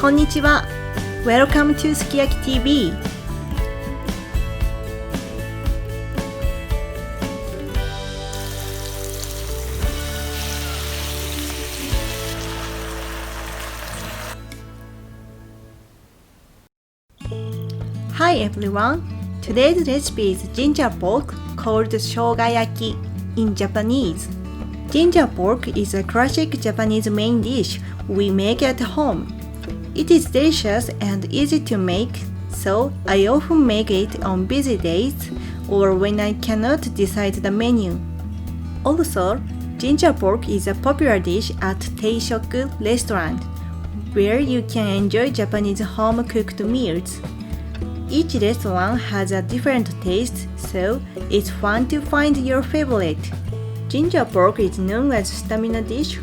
こんにちは。Welcome to Shogayaki TV. Hi everyone. Today's recipe is ginger pork called Shogayaki in Japanese. Ginger pork is a classic Japanese main dish we make at home. It is delicious and easy to make, so I often make it on busy days or when I cannot decide the menu. Also, ginger pork is a popular dish at Teishoku restaurant, where you can enjoy Japanese home-cooked meals. Each restaurant has a different taste, so it's fun to find your favorite. Ginger pork is known as stamina dish.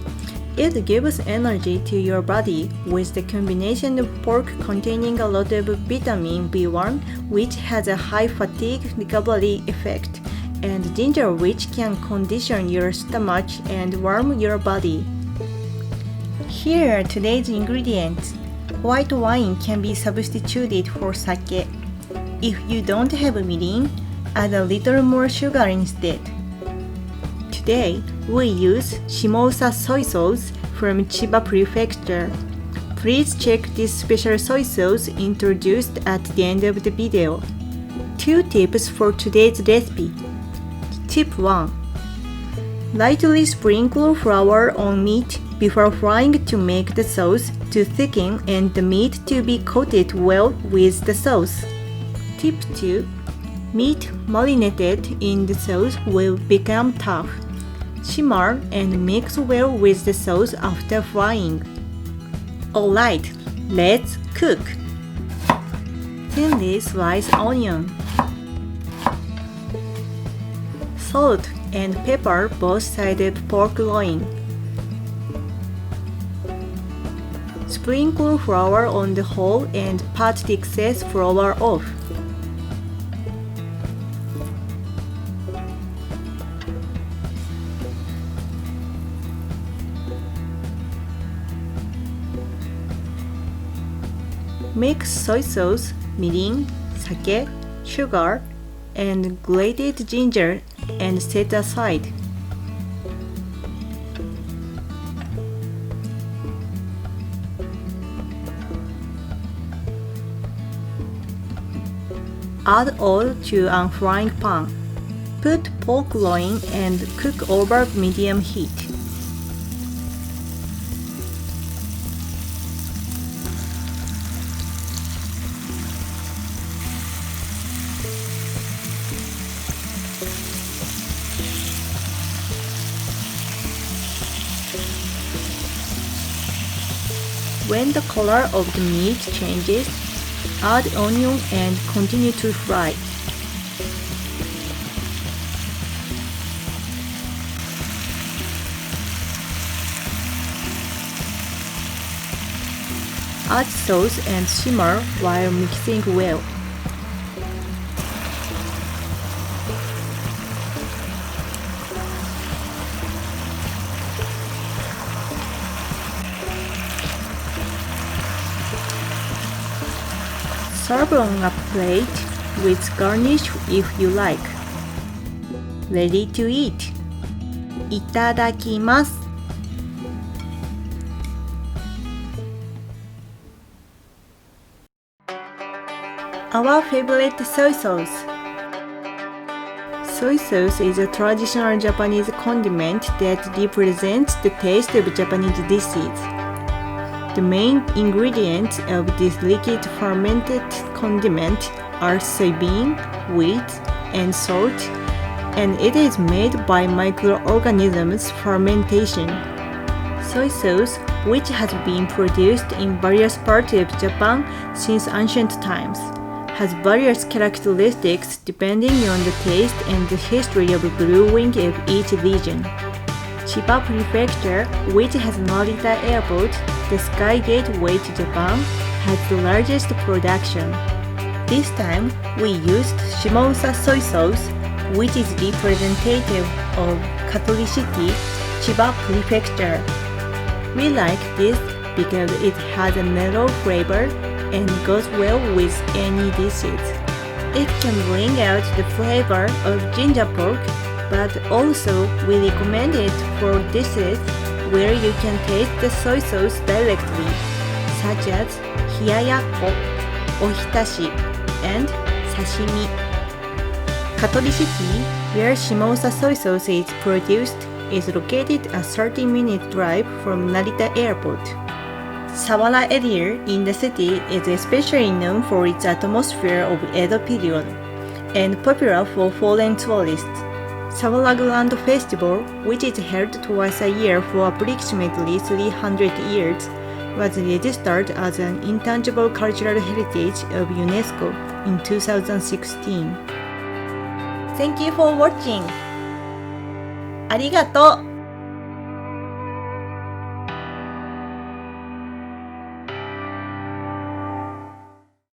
It gives energy to your body with the combination of pork containing a lot of vitamin B1, which has a high fatigue recovery effect, and ginger, which can condition your stomach and warm your body. Here are today's ingredients. White wine can be substituted for sake. If you don't have mirin, add a little more sugar instead. Today, we use Shimosa soy sauce from Chiba Prefecture. Please check this special soy sauce introduced at the end of the video. 2 tips for today's recipe. Tip 1. Lightly sprinkle flour on meat before frying to make the sauce to thicken and the meat to be coated well with the sauce. Tip 2. Meat marinated in the sauce will become tough. Simmer and mix well with the sauce after frying. Alright, let's cook. Thinly slice onion. Salt and pepper both sides of pork loin. Sprinkle flour on the whole and pat the excess flour off. Mix soy sauce, mirin, sake, sugar, and grated ginger and set aside. Add oil to a frying pan. Put pork loin and cook over medium heat. When the color of the meat changes, add onion and continue to fry. Add sauce and simmer while mixing well. Serve on a plate with garnish if you like. Ready to eat. いただきます。Our favorite soy sauce. Soy sauce is a traditional Japanese condiment that represents the taste of Japanese dishes. The main ingredients of this liquid fermented condiment are soybean, wheat, and salt, and it is made by microorganisms fermentation. Soy sauce, which has been produced in various parts of Japan since ancient times, has various characteristics depending on the taste and the history of brewing of each region. Chiba Prefecture, which has Narita Airport, the sky gateway to Japan, has the largest production. This time, we used Shimosa soy sauce, which is representative of Katori City, Chiba Prefecture. We like this because it has a mellow flavor and goes well with any dishes. It can bring out the flavor of ginger pork, but also we recommend it for dishes where you can taste the soy sauce directly, such as hiyayakko, ohitashi, and sashimi. Katori City, where Shimosa soy sauce is produced, is located a 30-minute drive from Narita Airport. Sawara area in the city is especially known for its atmosphere of Edo period and popular for foreign tourists. Sawara Grand Festival, which is held twice a year for approximately 300 years, was registered as an intangible cultural heritage of UNESCO in 2016. Thank you for watching. ありがとう。